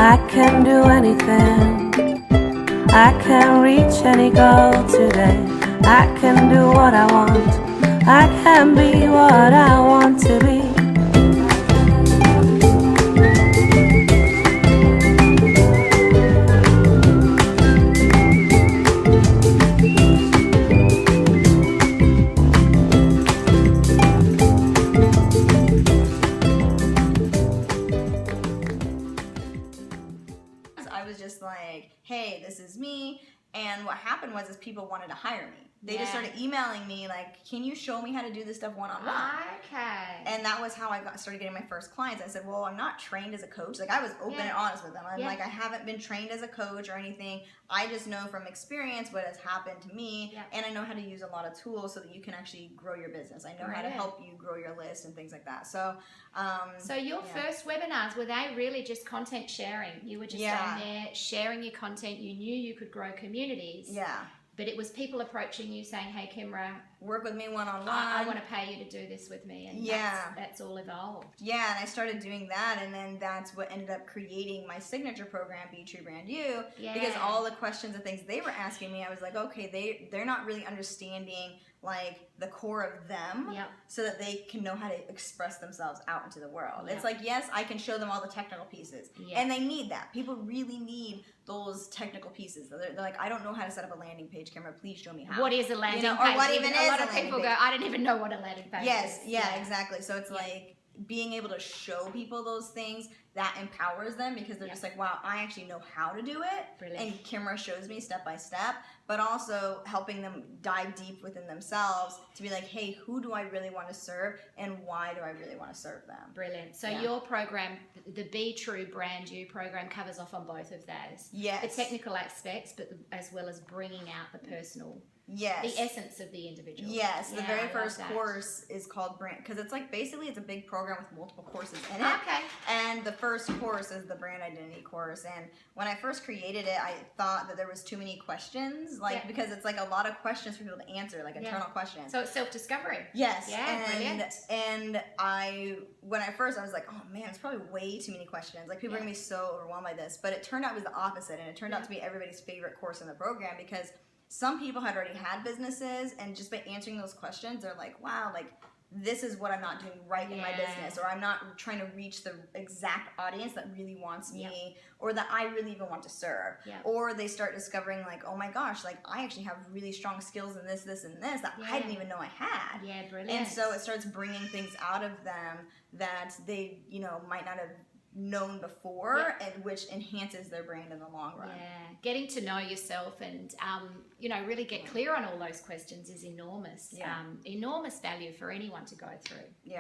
I can do anything. I can reach any goal today. I can do what I want. I can be what I want to be. I was just like, hey, this is me. And what happened was is people wanted to hire me. They just started emailing me like, can you show me how to do this stuff one-on-one? Okay. And that was how I started getting my first clients. I said, well, I'm not trained as a coach. Like, I was open and honest with them. I'm like, I haven't been trained as a coach or anything. I just know from experience what has happened to me. And I know how to use a lot of tools so that you can actually grow your business. I know how to help you grow your list and things like that. So, so your first webinars, were they really just content sharing? You were just on there sharing your content. You knew you could grow communities. Yeah. But it was people approaching you saying, hey, Kimra, work with me one-on-one. I want to pay you to do this with me. And that's all evolved. Yeah, and I started doing that, and then that's what ended up creating my signature program, Be True Brand You, because all the questions and things they were asking me, I was like, okay, they're not really understanding like the core of them so that they can know how to express themselves out into the world. It's like, yes, I can show them all the technical pieces, and they need that. People really need those technical pieces. They're like, I don't know how to set up a landing page, Kimra, please show me how. What is a landing page? Or what even is a lot of people go, I don't even know what a landing page is. Yes, exactly. So it's like being able to show people those things that empowers them, because they're just like, wow, I actually know how to do it. Brilliant. And Kimra shows me step by step, but also helping them dive deep within themselves to be like, hey, who do I really want to serve and why do I really want to serve them? Brilliant. So your program, the Be True Brand You program, covers off on both of those. Yes. The technical aspects, but as well as bringing out the personal. Yes. The essence of the individual. Yes. The very first course is called Brand, because it's like basically it's a big program with multiple courses in it. Okay. And the first course is the brand identity course. And when I first created it, I thought that there was too many questions, like because it's like a lot of questions for people to answer, like internal questions. So it's self-discovery. Yes. Yeah, brilliant. And when I first, I was like, oh man, it's probably way too many questions. Like people are gonna be so overwhelmed by this. But it turned out it was the opposite, and it turned out to be everybody's favorite course in the program, because some people had already had businesses, and just by answering those questions, they're like, wow, like this is what I'm not doing right in my business, or I'm not trying to reach the exact audience that really wants me, or that I really even want to serve. Or they start discovering like, oh my gosh, like I actually have really strong skills in this, this, and this that I didn't even know I had. Yeah, brilliant. And so it starts bringing things out of them that they, might not have known before, and which enhances their brand in the long run. Yeah, getting to know yourself and really get clear on all those questions is enormous. Enormous value for anyone to go through.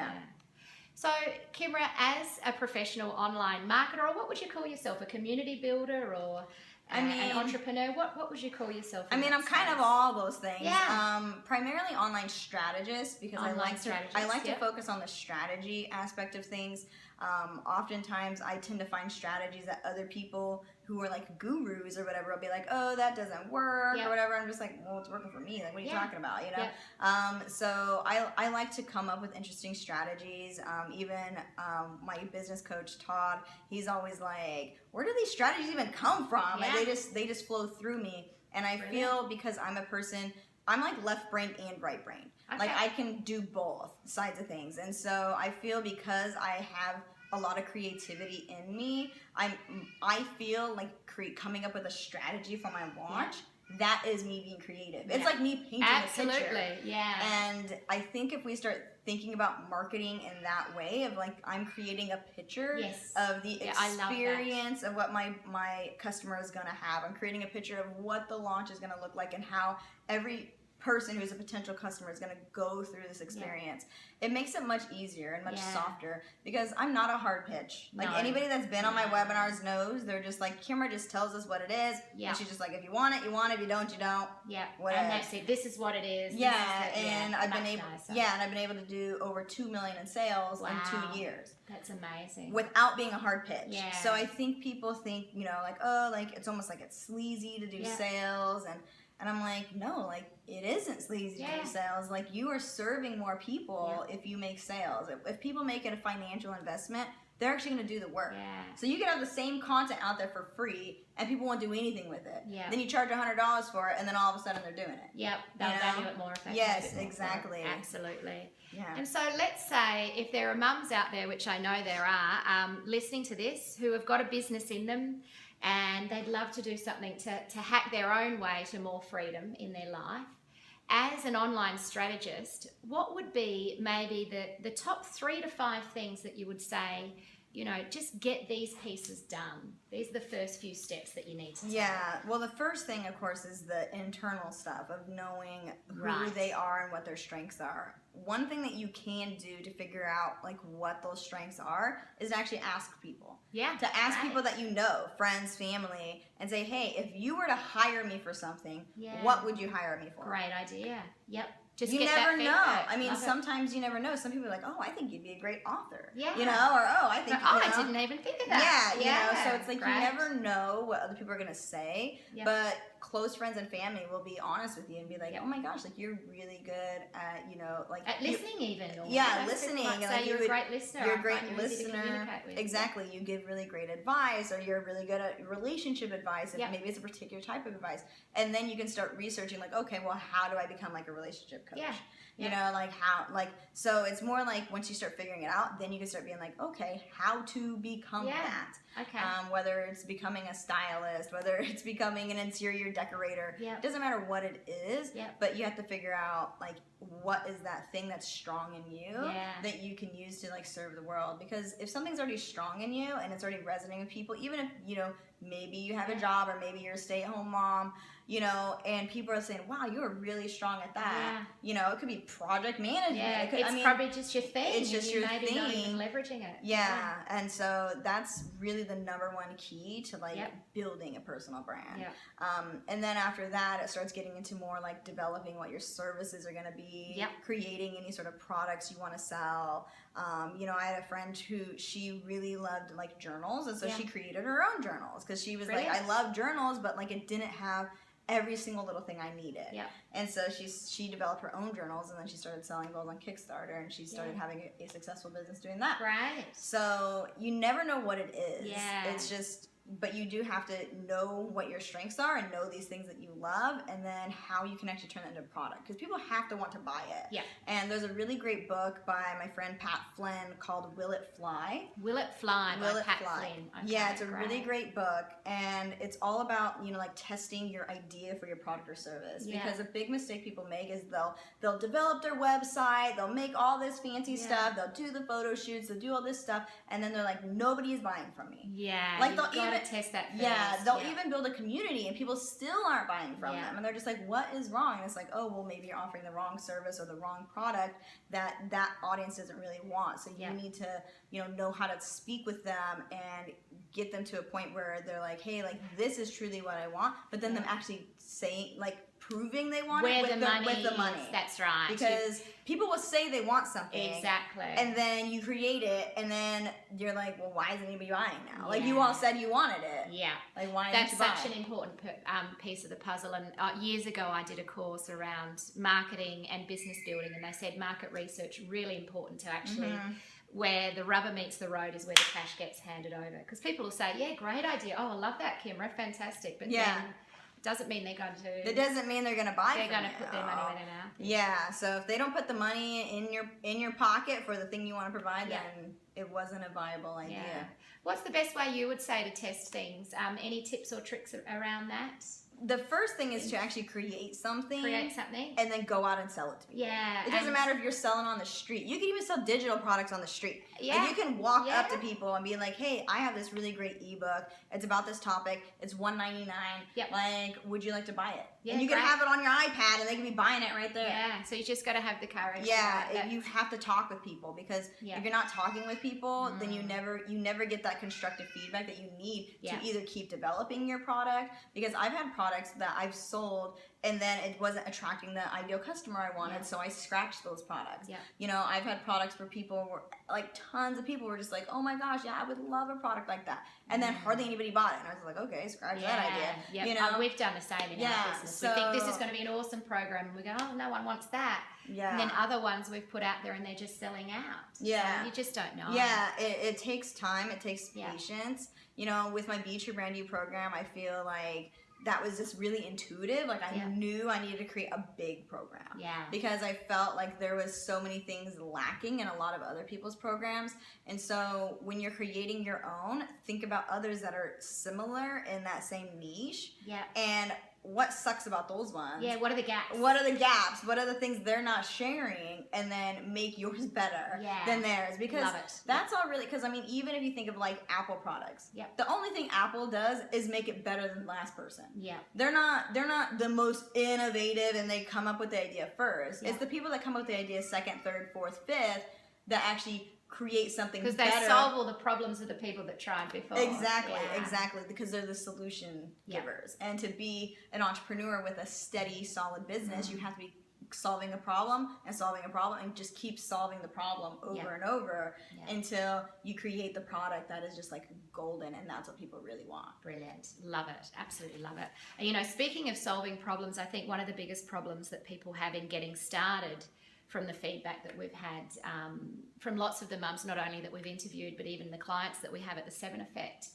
So Kimra, as a professional online marketer, or what would you call yourself, a community builder or an entrepreneur? What would you call yourself? I'm kind of all those things. Primarily online strategist, because I like to focus on the strategy aspect of things. Oftentimes I tend to find strategies that other people who are like gurus or whatever will be like, oh, that doesn't work or whatever. I'm just like, well, it's working for me. Like, what are you talking about? So I like to come up with interesting strategies. Even my business coach, Todd, he's always like, where do these strategies even come from? Like, they just flow through me. And I feel, because I'm a person, I'm like left brain and right brain. Like I can do both sides of things. And so I feel, because I have a lot of creativity in me, I feel like coming up with a strategy for my launch, that is me being creative. It's like me painting a picture. Absolutely, And I think if we start thinking about marketing in that way, of like I'm creating a picture of the experience of what my customer is going to have. I'm creating a picture of what the launch is going to look like, and how every person who's a potential customer is going to go through this experience. It makes it much easier and much softer, because I'm not a hard pitch. Like anybody that's been on my webinars knows, they're just like, Kimra just tells us what it is, and she's just like, if you want it, you want it. If you don't, you don't. Whatever. And that's it. This is what it is. And I've been able to do over 2 million in sales in 2 years. That's amazing. Without being a hard pitch. So I think people think, like, oh, like it's almost like it's sleazy to do sales, and I'm like, no, like it isn't sleazy to do sales. Like, you are serving more people if you make sales. If people make it a financial investment, they're actually going to do the work. Yeah. So you can have the same content out there for free and people won't do anything with it. Yeah. Then you charge $100 for it and then all of a sudden they're doing it. Yep, they'll value it more if they Yes, exactly. Absolutely. Yeah. And so let's say if there are mums out there, which I know there are, listening to this, who have got a business in them and they'd love to do something to hack their own way to more freedom in their life. As an online strategist, what would be maybe the top 3 to 5 things that you would say, you know, just get these pieces done? These are the first few steps that you need to take. Yeah, well, the first thing, of course, is the internal stuff of knowing who they are and what their strengths are. One thing that you can do to figure out, like, what those strengths are is to actually ask people. Yeah. To ask people that you know, friends, family, and say, hey, if you were to hire me for something, what would you hire me for? Great idea. Yep. Just you get never that know. feedback. I mean, Love sometimes you never know. Some people are like, oh, I think you'd be a great author. Yeah. You know, or I think, I didn't even think of that. Yeah, you know, so it's like you never know what other people are going to say, but close friends and family will be honest with you and be like, oh my gosh, like you're really good at, you know, like at listening even. Listening. Like you're a great listener. You're a great listener. Exactly. You give really great advice, or you're really good at relationship advice. If maybe it's a particular type of advice. And then you can start researching like, okay, well, how do I become like a relationship coach? You know, like how, like, so it's more like once you start figuring it out, then you can start being like, okay, how to become that. Okay. Whether it's becoming a stylist, whether it's becoming an interior decorator, it doesn't matter what it is, but you have to figure out like what is that thing that's strong in you that you can use to like serve the world. Because if something's already strong in you and it's already resonating with people, even if, you know, maybe you have a job or maybe you're a stay-at-home mom, you know, and people are saying, wow, you're really strong at that. You know, it could be project management. It's probably just your thing. It's just your maybe thing. Not even leveraging it. And so that's really the number one key to like building a personal brand. And then after that, it starts getting into more like developing what your services are going to be, creating any sort of products you want to sell. You know, I had a friend who she really loved like journals, and so she created her own journals because she was like, I love journals, but like it didn't have every single little thing I needed. And so she developed her own journals, and then she started selling those on Kickstarter, and she started having a successful business doing that. So you never know what it is. It's just, but you do have to know what your strengths are and know these things that you love, and then how you can actually turn it into a product, because people have to want to buy it. And there's a really great book by my friend Pat Flynn called Will It Fly? Will It Fly by Pat Flynn. Okay, it's a really great book, and it's all about, you know, like testing your idea for your product or service. Because a big mistake people make is they'll develop their website, they'll make all this fancy stuff, they'll do the photo shoots, they'll do all this stuff, and then they're like, nobody is buying from me. Like they'll even test that first. They'll even build a community and people still aren't buying from them, and they're just like, what is wrong? And it's like, oh, well, maybe you're offering the wrong service or the wrong product that audience doesn't really want. So you need to, you know how to speak with them and get them to a point where they're like, hey, like this is truly what I want, but then them actually saying, like, proving they want it with the money. That's right. Because people will say they want something. Exactly. And then you create it, and then you're like, well, why isn't anybody buying now? Like, you all said you wanted it. Like, why didn't you buy it? That's such an important piece of the puzzle. And years ago, I did a course around marketing and business building, and they said market research really important to actually... where the rubber meets the road is where the cash gets handed over. Because people will say, yeah, great idea. Oh, I love that, Kimra. Fantastic. But then doesn't mean they're going to... It doesn't mean they're going to buy it. They're going to put their money where their mouth is. Yeah, so if they don't put the money in your pocket for the thing you want to provide, then it wasn't a viable idea. What's the best way you would say to test things? Any tips or tricks around that? The first thing is to actually create something. And then go out and sell it to people. It doesn't matter if you're selling on the street. You can even sell digital products on the street. Like, you can walk up to people and be like, hey, I have this really great ebook. It's about this topic. It's $1.99. Like, would you like to buy it? And you can have it on your iPad, and they can be buying it right there. So you just got to have the courage. You have to talk with people, because if you're not talking with people, then you never get that constructive feedback that you need to either keep developing your product. Because I've had products that I've sold, and then it wasn't attracting the ideal customer I wanted, so I scratched those products. Yeah. You know, I've had products where people were, like tons of people were just like, oh my gosh, yeah, I would love a product like that. And then hardly anybody bought it. And I was like, okay, scratch that idea. Yeah. You know? We've done the same in our business. So, we think this is going to be an awesome program. And we go, oh, no one wants that. Yeah. And then other ones we've put out there and they're just selling out. Yeah. So you just don't know. Yeah, it takes time. It takes patience. You know, with my Be Your Brand New program, I feel like that was just really intuitive. Like I knew I needed to create a big program. Yeah. Because I felt like there was so many things lacking in a lot of other people's programs. And so when you're creating your own, think about others that are similar in that same niche. Yeah. And what sucks about those ones? Yeah, what are the gaps? What are the gaps? What are the things they're not sharing? And then make yours better than theirs. Because that's all really, because I mean, even if you think of like Apple products, the only thing Apple does is make it better than the last person. Yeah. They're not the most innovative and they come up with the idea first. It's the people that come up with the idea second, third, fourth, fifth that actually create something better. Because they solve all the problems of the people that tried before. Exactly, because they're the solution givers. And to be an entrepreneur with a steady, solid business, you have to be solving a problem and just keep solving the problem over and over until you create the product that is just like golden, and that's what people really want. Brilliant. Love it. Absolutely love it. And, you know, speaking of solving problems, I think one of the biggest problems that people have in getting started, from the feedback that we've had from lots of the mums, not only that we've interviewed, but even the clients that we have at the 7 Effect,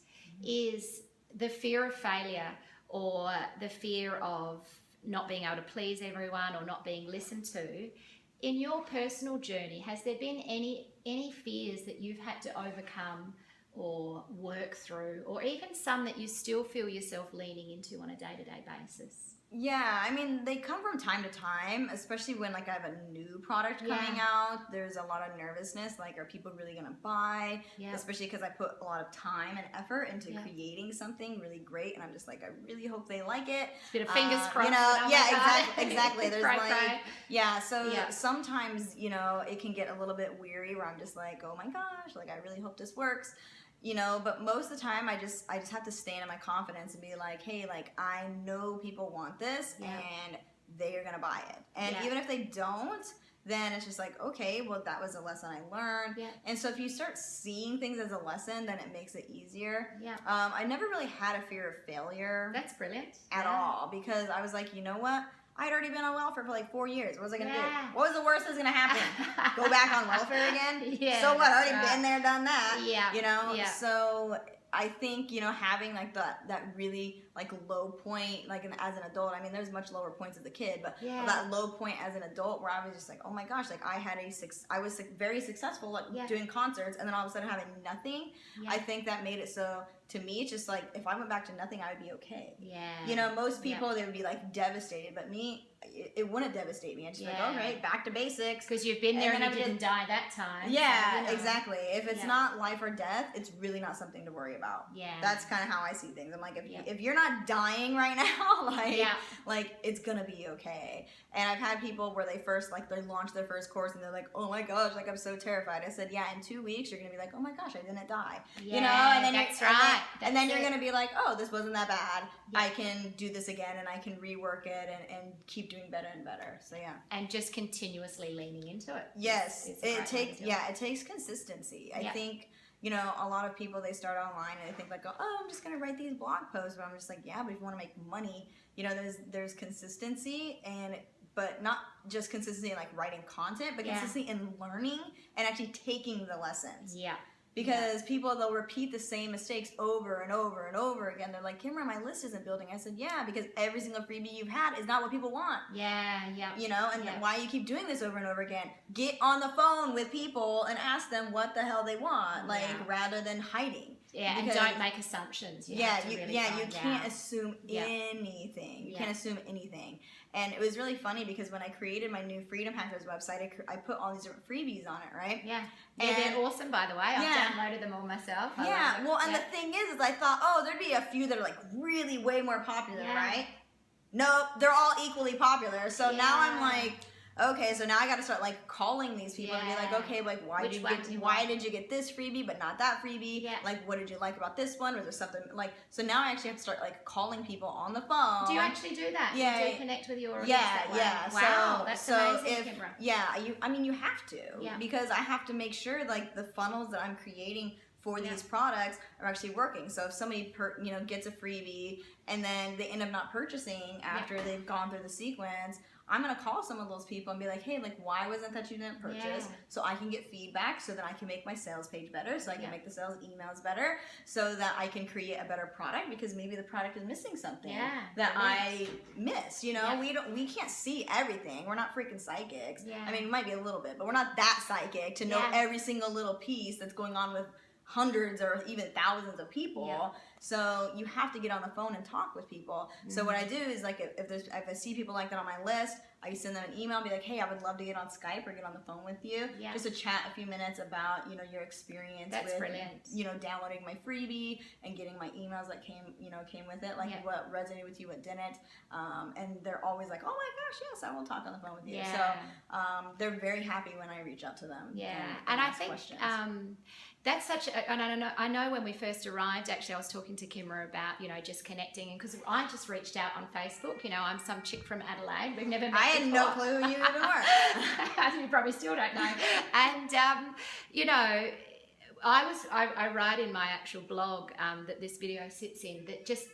is the fear of failure, or the fear of not being able to please everyone or not being listened to. In your personal journey, has there been any fears that you've had to overcome or work through, or even some that you still feel yourself leaning into on a day-to-day basis? Yeah, I mean, they come from time to time, especially when like I have a new product coming out. There's a lot of nervousness, like are people really gonna buy? Especially because I put a lot of time and effort into creating something really great, and I'm just like, I really hope they like it. Bit of fingers crossed. You know, exactly. There's so sometimes, you know, it can get a little bit weary where I'm just like, oh my gosh, like I really hope this works. You know, but most of the time I just have to stand in my confidence and be like, hey, like I know people want this and they are gonna buy it. And even if they don't, then it's just like, okay, well that was a lesson I learned. And so if you start seeing things as a lesson, then it makes it easier. I never really had a fear of failure. That's brilliant. At all, because I was like, you know what? I'd already been on welfare for like 4 years. What was I going to do? What was the worst that was going to happen? Go back on welfare again? So what? I already been there, done that. You know? So I think, you know, having like that really like low point, like as an adult, I mean, there's much lower points as a kid, but that low point as an adult where I was just like, oh my gosh, like I was very successful at doing concerts, and then all of a sudden having nothing. I think that made it so, to me, it's just like, if I went back to nothing, I would be okay. You know, most people, they would be like devastated, but me, it wouldn't devastate me. I'd just be like, all right, back to basics. Because you've been there and you didn't die that time. Yeah, so, you know. Exactly. If it's not life or death, it's really not something to worry about. That's kind of how I see things. I'm like, if you're not dying right now, like it's gonna be okay. And I've had people where they launch their first course and they're like, oh my gosh, like I'm so terrified. I said, yeah, in 2 weeks you're gonna be like, oh my gosh, I didn't die. You know, and then and then you're gonna be like, oh, this wasn't that bad. I can do this again, and I can rework it and keep doing better and better. So and just continuously leaning into it. It takes consistency. I think, you know, a lot of people, they start online and they think like, oh, I'm just gonna write these blog posts, but I'm just like, yeah, but if you want to make money, you know, there's consistency, but not just consistency in like writing content, but consistency in learning and actually taking the lessons. Because people, they'll repeat the same mistakes over and over and over again. They're like, Kimra, my list isn't building. I said, yeah, because every single freebie you've had is not what people want. You know, and why you keep doing this over and over again. Get on the phone with people and ask them what the hell they want, rather than hiding. And don't make assumptions. You can't assume anything. You can't assume anything. And it was really funny because when I created my new Freedom Hackers website, I put all these different freebies on it, right? And they're awesome, by the way. I've downloaded them all myself. The thing is I thought, oh, there'd be a few that are like really way more popular, right? Nope, they're all equally popular. So now I'm like, okay, so now I got to start like calling these people and be like, okay, like why did you get this freebie but not that freebie? Yeah. Like, what did you like about this one? Was there something like, so now I actually have to start like calling people on the phone. Do you actually do that? Yeah. You do connect with your audience Yeah, that way? Wow, that's amazing, Kimra. Yeah, you have to, because I have to make sure like the funnels that I'm creating for these products are actually working. So if somebody gets a freebie and then they end up not purchasing after they've gone through the sequence, I'm gonna call some of those people and be like, hey, like why wasn't that you didn't purchase? So I can get feedback so that I can make my sales page better, so I can make the sales emails better, so that I can create a better product, because maybe the product is missing something that I missed. We can't see everything. We're not freaking psychics. I mean, it might be a little bit, but we're not that psychic to know every single little piece that's going on with hundreds or even thousands of people. So you have to get on the phone and talk with people. So what I do is like if I see people like that on my list, I send them an email and be like, hey, I would love to get on Skype or get on the phone with you, just to chat a few minutes about your experience with downloading my freebie and getting my emails that came with it, like what resonated with you, what didn't, and they're always like, oh my gosh, yes, I will talk on the phone with you. So they're very happy when I reach out to them. And I think that's such and I know when we first arrived, actually I was talking to Kimra about just connecting, and because I just reached out on Facebook. I'm some chick from Adelaide, we've never met I had no clue who you even were. You probably still don't know. And I write in my actual blog that this video sits in, that just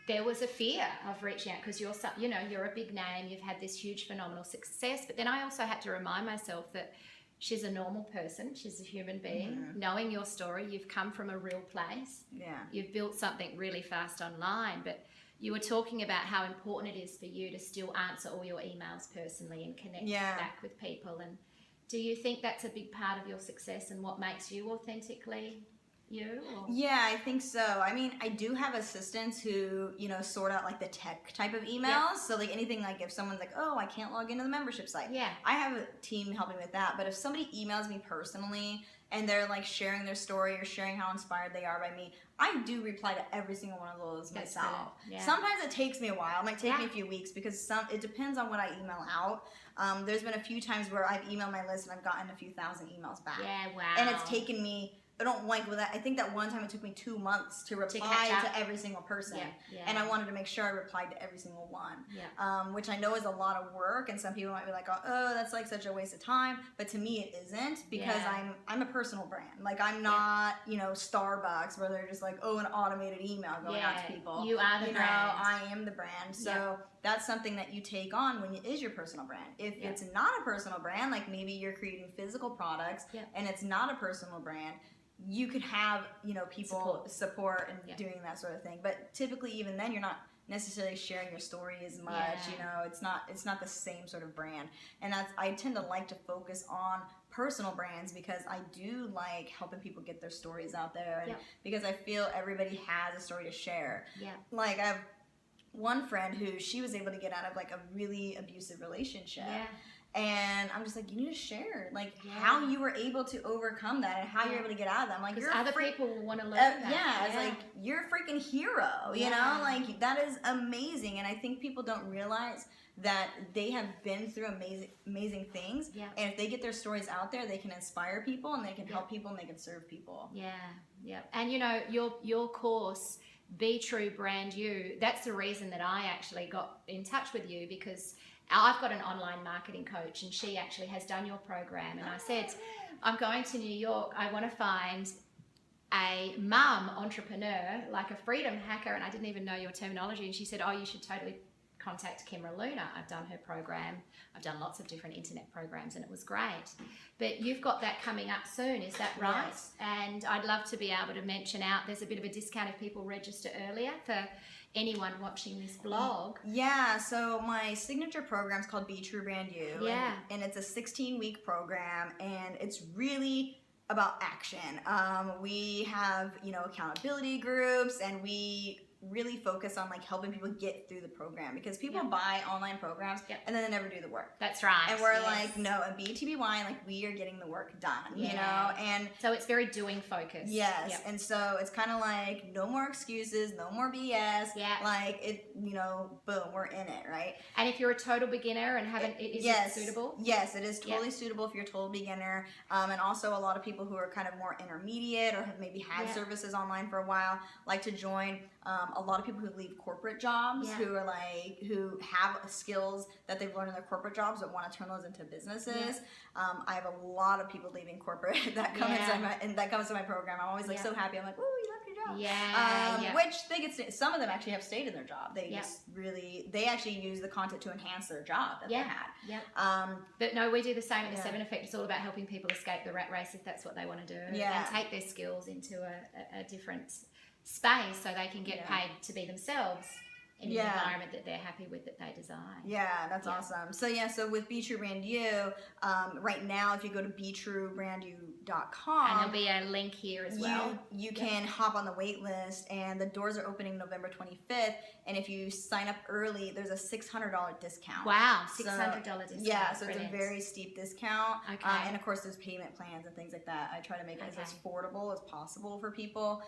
there was a fear of reaching out, because you're a big name, you've had this huge phenomenal success, but then I also had to remind myself that she's a normal person, she's a human being. Knowing your story, you've come from a real place. You've built something really fast online, but you were talking about how important it is for you to still answer all your emails personally and connect back with people. And do you think that's a big part of your success and what makes you authentically you? Or? Yeah, I think so. I mean, I do have assistants who, sort out like the tech type of emails. So like anything, like if someone's like, oh, I can't log into the membership site. I have a team helping with that. But if somebody emails me personally and they're like sharing their story or sharing how inspired they are by me, I do reply to every single one of those myself. Sometimes it takes me a while. It might take me a few weeks, because it depends on what I email out. There's been a few times where I've emailed my list and I've gotten a few thousand emails back. And it's taken me, I don't like with that. I think that one time it took me 2 months to reply to every single person, and I wanted to make sure I replied to every single one, which I know is a lot of work. And some people might be like, oh, that's like such a waste of time, but to me it isn't, because I'm a personal brand. Like I'm not Starbucks, where they're just like, oh, an automated email going out to people. You are the brand. I am the brand. So that's something that you take on when it is your personal brand. If it's not a personal brand, like maybe you're creating physical products and it's not a personal brand, you could have people support and doing that sort of thing, but typically even then you're not necessarily sharing your story as much. It's not the same sort of brand. And I tend to like to focus on personal brands, because I do like helping people get their stories out there, and because I feel everybody has a story to share. Like I have one friend who, she was able to get out of like a really abusive relationship. And I'm just like, you need to share, like, how you were able to overcome that and how you're able to get out of that. I'm like, because other people will want to learn that. It's like, you're a freaking hero, you know? Like, that is amazing. And I think people don't realize that they have been through amazing things. And if they get their stories out there, they can inspire people, and they can help people, and they can serve people. And your course, Be True Brand You, that's the reason that I actually got in touch with you, because I've got an online marketing coach, and she actually has done your program. And I said, I'm going to New York. I want to find a mum entrepreneur, like a freedom hacker. And I didn't even know your terminology. And she said, oh, you should totally contact Kimra Luna. I've done her program. I've done lots of different internet programs, and it was great. But you've got that coming up soon, is that right? And I'd love to be able to mention out, there's a bit of a discount if people register earlier for anyone watching this blog. So my signature program is called Be True Brand You. And it's a 16-week program, and it's really about action. We have, accountability groups, and we really focus on like helping people get through the program, because people buy online programs and then they never do the work. That's right. And we're like, no, at BTBY, like we are getting the work done, you know? And so it's very doing focused. Yes. And so it's kind of like no more excuses, no more BS. Yeah. Like it, you know, boom, we're in it, right? And if you're a total beginner and haven't, is it suitable? Yes, it is totally suitable if you're a total beginner. And also a lot of people who are kind of more intermediate or have maybe had services online for a while like to join. A lot of people who leave corporate jobs who are like, who have skills that they've learned in their corporate jobs but want to turn those into businesses. I have a lot of people leaving corporate that come into my program. I'm always like so happy. I'm like, ooh, you left your job. Which they get, some of them actually have stayed in their job. They just really, they actually use the content to enhance their job that they had. But no, we do the same at the 7 Effect. It's all about helping people escape the rat race if that's what they want to do, and take their skills into a different space so they can get paid to be themselves in an environment that they're happy with, that they design. Yeah, that's awesome. So so with Be True Brand You, right now if you go to BeTrueBrandYou.com, and there'll be a link here as well. You can hop on the wait list, and the doors are opening November 25th. And if you sign up early, there's a $600 discount. Wow, $600 discount. Yeah, so it's a very steep discount. Okay. And of course, there's payment plans and things like that. I try to make it as affordable as possible for people,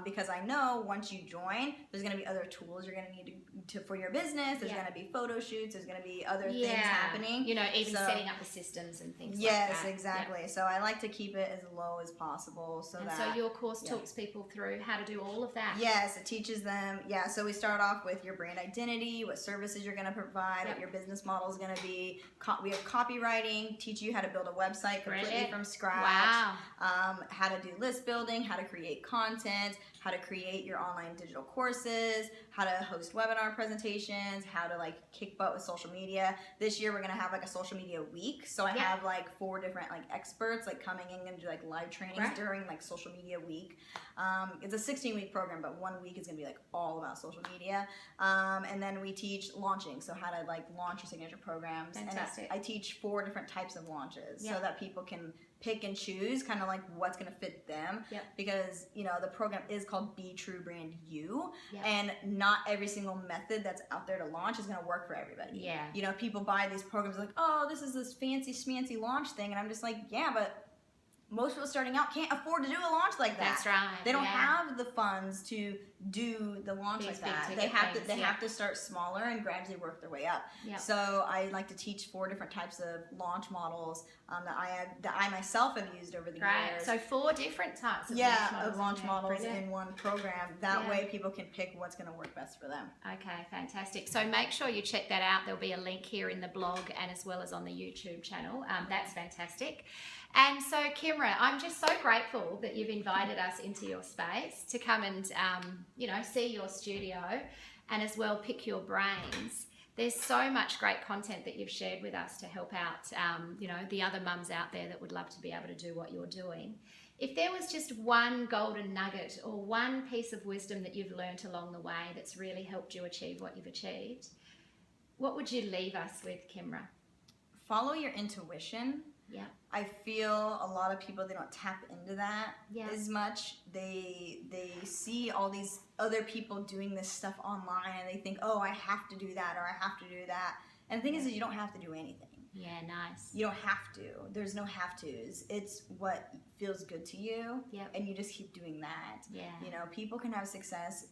because I know once you join, there's going to be other tools you're going to need to for your business. There's going to be photo shoots. There's going to be other things happening. You know, even setting up the systems and things like that. Yes, exactly. So I like to keep it as low as possible. So your course talks people through how to do all of that. Yes, it teaches them. Yeah, so we start off with your brand identity, what services you're going to provide, what your business model is going to be. We have copywriting, teach you how to build a website completely from scratch. Wow. How to do list building, how to create content, how to create your online digital courses, how to host webinar presentations, how to like kick butt with social media. This year we're gonna have like a social media week. So I have like 4 different like experts like coming in and do like live trainings during like social media week. It's a 16-week program, but 1 week is gonna be like all about social media. And then we teach launching, so how to like launch your signature programs. Fantastic. And I teach 4 different types of launches so that people can pick and choose kind of like what's going to fit them, because you know the program is called Be True Brand You, and not every single method that's out there to launch is going to work for everybody. You know, people buy these programs like, oh, this is this fancy schmancy launch thing, and I'm just like, yeah, but most people starting out can't afford to do a launch like that. That's right. They don't have the funds to do the launch like that. They have to start smaller and gradually work their way up. So I like to teach 4 different types of launch models that I myself have used over the years. So 4 different types of launch models in one program. That way people can pick what's going to work best for them. Okay, fantastic. So make sure you check that out. There'll be a link here in the blog and as well as on the YouTube channel. That's fantastic. And so, Kimra, I'm just so grateful that you've invited us into your space to come and, see your studio and as well pick your brains. There's so much great content that you've shared with us to help out, the other mums out there that would love to be able to do what you're doing. If there was just one golden nugget or one piece of wisdom that you've learnt along the way that's really helped you achieve what you've achieved, what would you leave us with, Kimra? Follow your intuition. Yeah. I feel a lot of people, they don't tap into that as much. They see all these other people doing this stuff online and they think, oh, I have to do that or I have to do that. And the thing is you don't have to do anything. Yeah, nice. You don't have to. There's no have tos. It's what feels good to you, and you just keep doing that. Yeah. You know, people can have success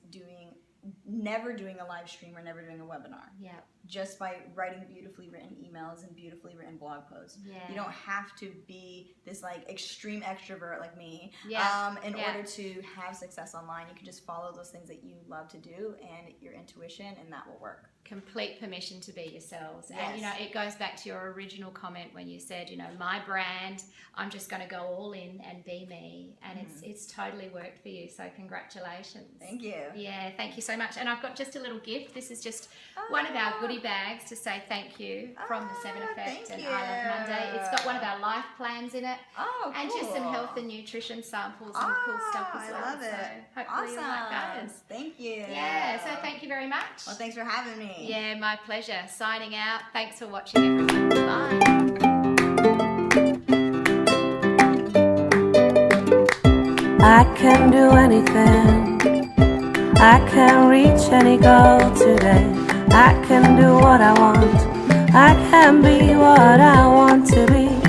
never doing a live stream or never doing a webinar. Yeah. Just by writing beautifully written emails and beautifully written blog posts. Yeah. You don't have to be this like extreme extrovert like me in order to have success online. You can just follow those things that you love to do and your intuition, and that will work. Complete permission to be yourselves. And it goes back to your original comment when you said, my brand, I'm just going to go all in and be me, and it's totally worked for you, so congratulations. Thank you. Yeah, thank you so much. And I've got just a little gift. This is just one of our goodie bags to say thank you from the 7 Effect and I Love Monday. It's got one of our life plans in it, and just some health and nutrition samples and cool stuff as well. I love it. So hopefully you'll like those. Thank you. Yeah, so thank you very much. Well, thanks for having me. Yeah, my pleasure. Signing out. Thanks for watching, everyone. Bye. I can do anything. I can reach any goal today. I can do what I want. I can be what I want to be.